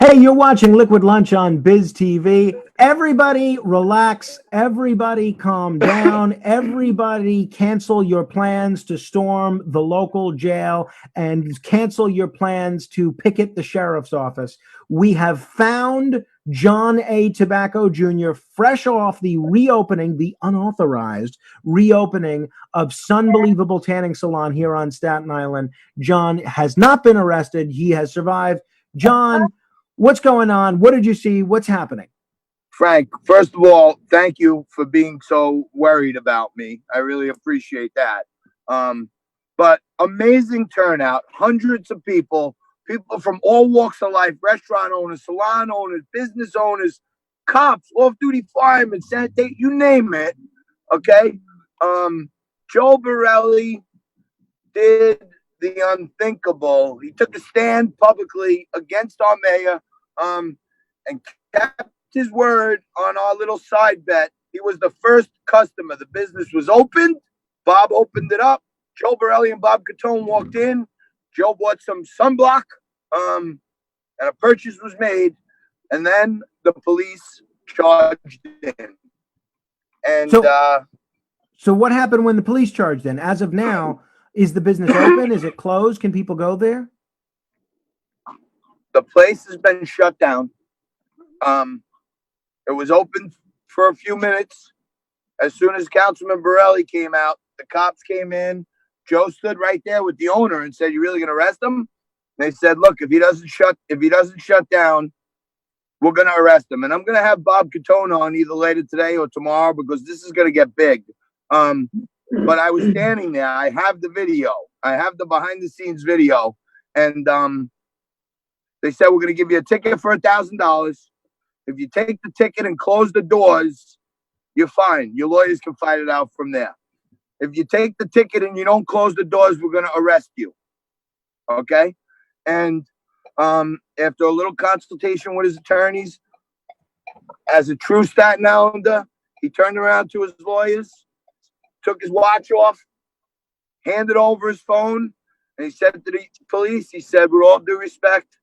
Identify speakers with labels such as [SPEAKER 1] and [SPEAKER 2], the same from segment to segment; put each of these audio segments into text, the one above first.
[SPEAKER 1] Hey, you're watching Liquid Lunch on Biz TV. Everybody relax. Everybody calm down. Everybody cancel your plans to storm the local jail and cancel your plans to picket the sheriff's office. We have found John A. Tobacco Jr. fresh off the reopening, the unauthorized reopening of Sunbelievable Tanning Salon here on Staten Island. John has not been arrested. He has survived. John, what's going on? What did you see? What's happening?
[SPEAKER 2] Frank, first of all, thank you for being so worried about me. I really appreciate that. But amazing turnout, hundreds of people from all walks of life, restaurant owners, salon owners, business owners, cops, off-duty firemen, sanitation, you name it. Okay. Joe Borelli did the unthinkable. He took a stand publicly against our mayor, and kept his word on our little side bet. He was the first customer. The business was opened. Bob opened it up. Joe Borelli and Bob Catone walked in. Joe bought some sunblock, and a purchase was made. And then the police charged in. And
[SPEAKER 1] so what happened when the police charged in? As of now, is the business open? Is it closed? Can people go there?
[SPEAKER 2] The place has been shut down. It was open for a few minutes. As soon as Councilman Borelli came out, the cops came in. Joe stood right there with the owner and said, "You really gonna arrest him?" They said, "Look, if he doesn't shut down, we're gonna arrest him." And I'm gonna have Bob Catone on either later today or tomorrow because this is gonna get big. But I was standing there. I have the video. I have the behind the scenes video, and they said, "We're gonna give you a ticket for $1,000. If you take the ticket and close the doors, you're fine. Your lawyers can fight it out from there. If you take the ticket and you don't close the doors, we're going to arrest you." Okay? And after a little consultation with his attorneys, as a true Staten Islander, he turned around to his lawyers, took his watch off, handed over his phone, and he said to the police, he said, "With all due respect,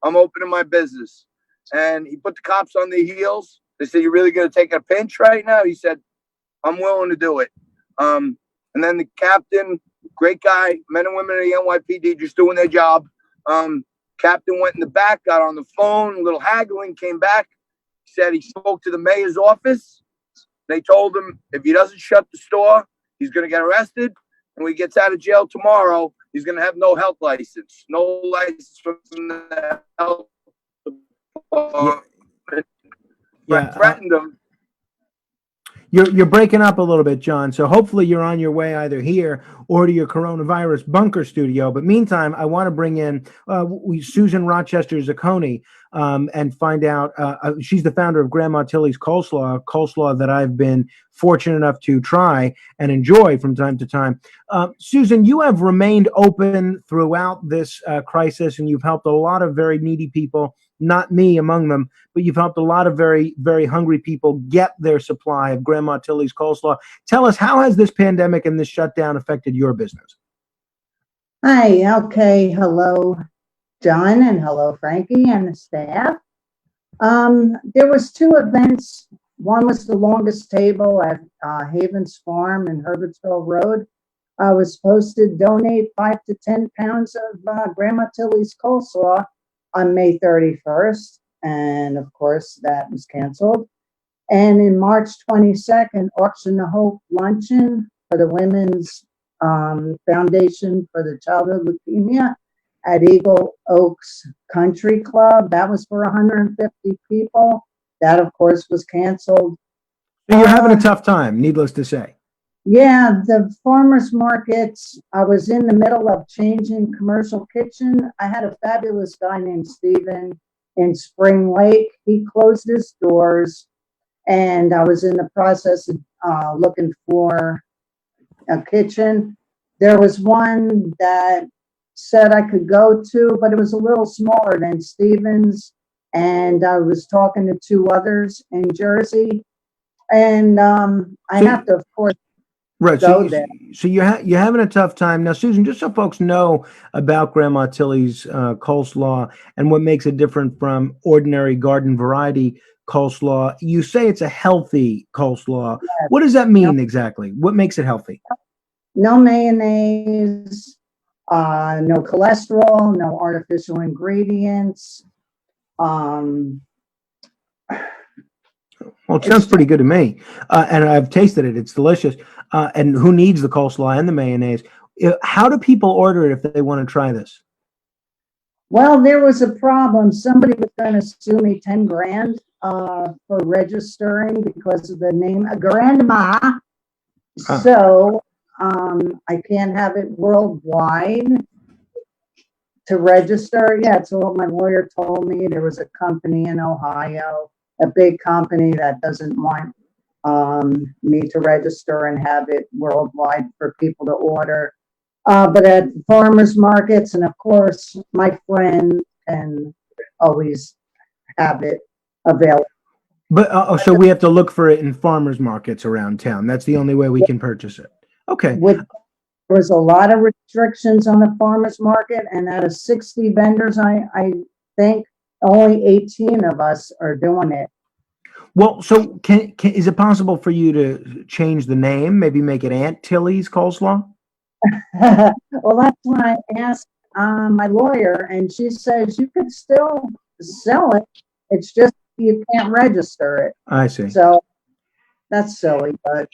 [SPEAKER 2] I'm opening my business." And he put the cops on their heels. They said, "You really going to take a pinch right now?" He said, "I'm willing to do it." And then the captain, great guy, men and women of the NYPD just doing their job. Captain went in the back, got on the phone, a little haggling, came back. Said he spoke to the mayor's office. They told him if he doesn't shut the store, he's going to get arrested. And when he gets out of jail tomorrow, he's going to have no health license. No license from the health. Threatened him.
[SPEAKER 1] You're breaking up a little bit, John. So hopefully you're on your way either here or to your coronavirus bunker studio. But meantime, I want to bring in Susan Rochester Zucconi and find out. She's the founder of Grandma Tilly's coleslaw that I've been fortunate enough to try and enjoy from time to time. Susan, you have remained open throughout this crisis, and you've helped a lot of very needy people. Not me among them, but you've helped a lot of very, very hungry people get their supply of Grandma Tilly's coleslaw. Tell us, how has this pandemic and this shutdown affected your business?
[SPEAKER 3] Hi, okay. Hello, John, and hello, Frankie and the staff. There was two events. One was the longest table at Havens Farm in Herbertsville Road. I was supposed to donate 5 to 10 pounds of Grandma Tilly's coleslaw on May 31st, and of course that was canceled. And in March 22nd, Auction to Hope luncheon for the Women's Foundation for the Childhood Leukemia at Eagle Oaks Country Club. That was for 150 people. That, of course, was canceled.
[SPEAKER 1] So you're having a tough time, needless to say.
[SPEAKER 3] Yeah, the farmers markets, I was in the middle of changing commercial kitchen. I had a fabulous guy named Steven in Spring Lake. He closed his doors, and I was in the process of looking for a kitchen. There was one that said I could go to, but it was a little smaller than Steven's, and I was talking to two others in Jersey. And I have to, of course,
[SPEAKER 1] Right. So,
[SPEAKER 3] go there.
[SPEAKER 1] you're having a tough time now, Susan. Just so folks know about Grandma Tilly's coleslaw and what makes it different from ordinary garden variety coleslaw. You say it's a healthy coleslaw. What does that
[SPEAKER 3] No,
[SPEAKER 1] mean exactly? What makes it healthy?
[SPEAKER 3] no mayonnaise, no cholesterol, no artificial ingredients. Um,
[SPEAKER 1] Well, it sounds
[SPEAKER 3] it's
[SPEAKER 1] pretty good to me, and I've tasted it. It's delicious. And who needs the coleslaw and the mayonnaise? How do people order it if they want to try this?
[SPEAKER 3] Well, there was a problem. Somebody was going to sue me 10 grand for registering because of the name Grandma.
[SPEAKER 1] Ah.
[SPEAKER 3] So I can't have it worldwide to register. Yeah, it's what my lawyer told me. There was a company in Ohio, a big company that doesn't want me to register and have it worldwide for people to order. But at farmers markets, and of course, my friend can always have it available.
[SPEAKER 1] But so we have to look for it in farmers markets around town. That's the only way we can purchase it. Okay.
[SPEAKER 3] With there was a lot of restrictions on the farmers market, and out of 60 vendors, I think only 18 of us are doing it.
[SPEAKER 1] Well, so is it possible for you to change the name? Maybe make it Aunt Tilly's coleslaw?
[SPEAKER 3] Well, that's when I asked my lawyer, and she says you could still sell it. It's just you can't register it.
[SPEAKER 1] I see.
[SPEAKER 3] So that's silly, but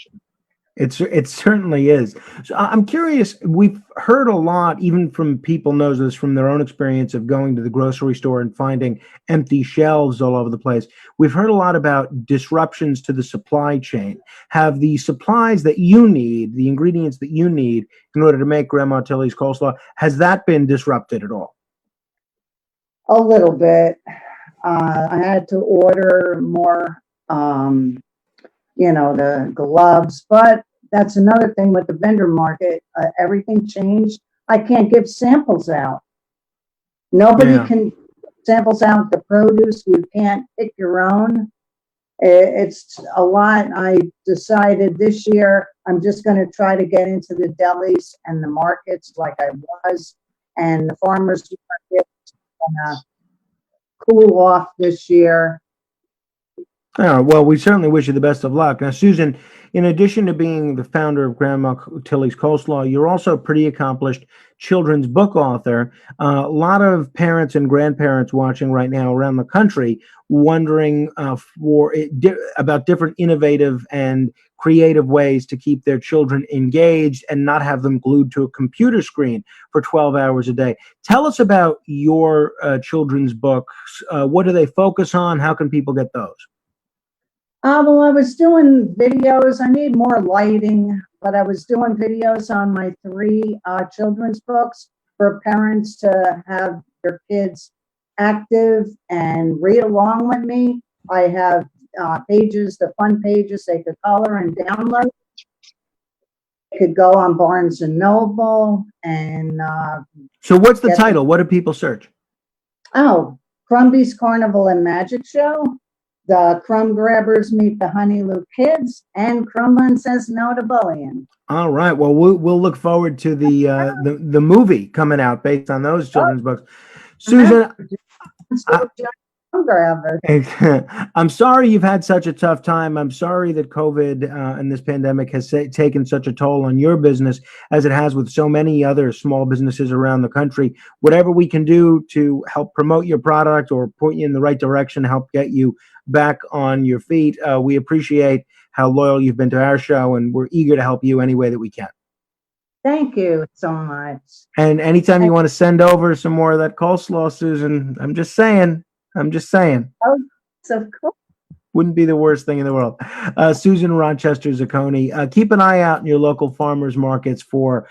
[SPEAKER 1] It certainly is. So I'm curious. We've heard a lot, even from people knows this from their own experience of going to the grocery store and finding empty shelves all over the place. We've heard a lot about disruptions to the supply chain. Have the supplies that you need, the ingredients that you need in order to make Grandma Tilly's coleslaw, has that been disrupted at all?
[SPEAKER 3] a little bit. I had to order more, the gloves, but that's another thing with the vendor market. Everything changed. I can't give samples out. Nobody
[SPEAKER 1] Yeah.
[SPEAKER 3] can samples out the produce. You can't pick your own. It's a lot. I decided this year I'm just going to try to get into the delis and the markets like I was, and the farmers market going to cool off this year.
[SPEAKER 1] Well, we certainly wish you the best of luck. Now, Susan, in addition to being the founder of Grandma Tilly's Coleslaw, you're also a pretty accomplished children's book author. A lot of parents and grandparents watching right now around the country wondering about different innovative and creative ways to keep their children engaged and not have them glued to a computer screen for 12 hours a day. Tell us about your children's books. What do they focus on? How can people get those?
[SPEAKER 3] Well, I was doing videos. I need more lighting, but I was doing videos on my three children's books for parents to have their kids active and read along with me. I have pages, the fun pages they could color and download. They could go on Barnes and Noble and
[SPEAKER 1] So what's the title? What do people search?
[SPEAKER 3] Crumby's Carnival and Magic Show. The Crumb Grabbers Meet the Honey Lou Kids, and Crumbin Says No to Bullying.
[SPEAKER 1] All right. Well, we'll look forward to the movie coming out based on those children's books. Susan, I'm sorry you've had such a tough time. I'm sorry that COVID and this pandemic has taken such a toll on your business as it has with so many other small businesses around the country. Whatever we can do to help promote your product or point you in the right direction, help get you back on your feet, we appreciate how loyal you've been to our show, and we're eager to help you any way that we can.
[SPEAKER 3] Thank you so much.
[SPEAKER 1] And anytime you want to send over some more of that coleslaw, Susan, I'm just saying.
[SPEAKER 3] Oh, so cool.
[SPEAKER 1] Wouldn't be the worst thing in the world. Susan Rochester Zucconi. Keep an eye out in your local farmers markets for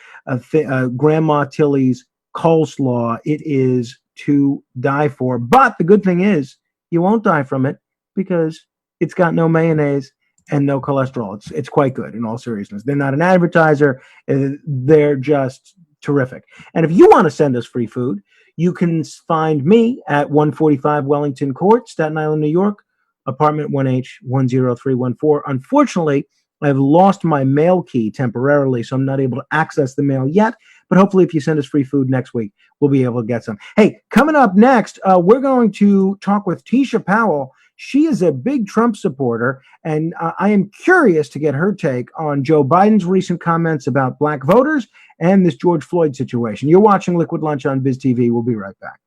[SPEAKER 1] Grandma Tilly's coleslaw. It is to die for. But the good thing is you won't die from it because it's got no mayonnaise and no cholesterol. It's quite good in all seriousness. They're not an advertiser. They're just terrific. And if you want to send us free food, you can find me at 145 Wellington Court, Staten Island, New York, apartment 1H10314. Unfortunately, I've lost my mail key temporarily, so I'm not able to access the mail yet. But hopefully, if you send us free food next week, we'll be able to get some. Hey, coming up next, we're going to talk with Tisha Powell. She is a big Trump supporter, and I am curious to get her take on Joe Biden's recent comments about black voters and this George Floyd situation. You're watching Liquid Lunch on Biz TV. We'll be right back.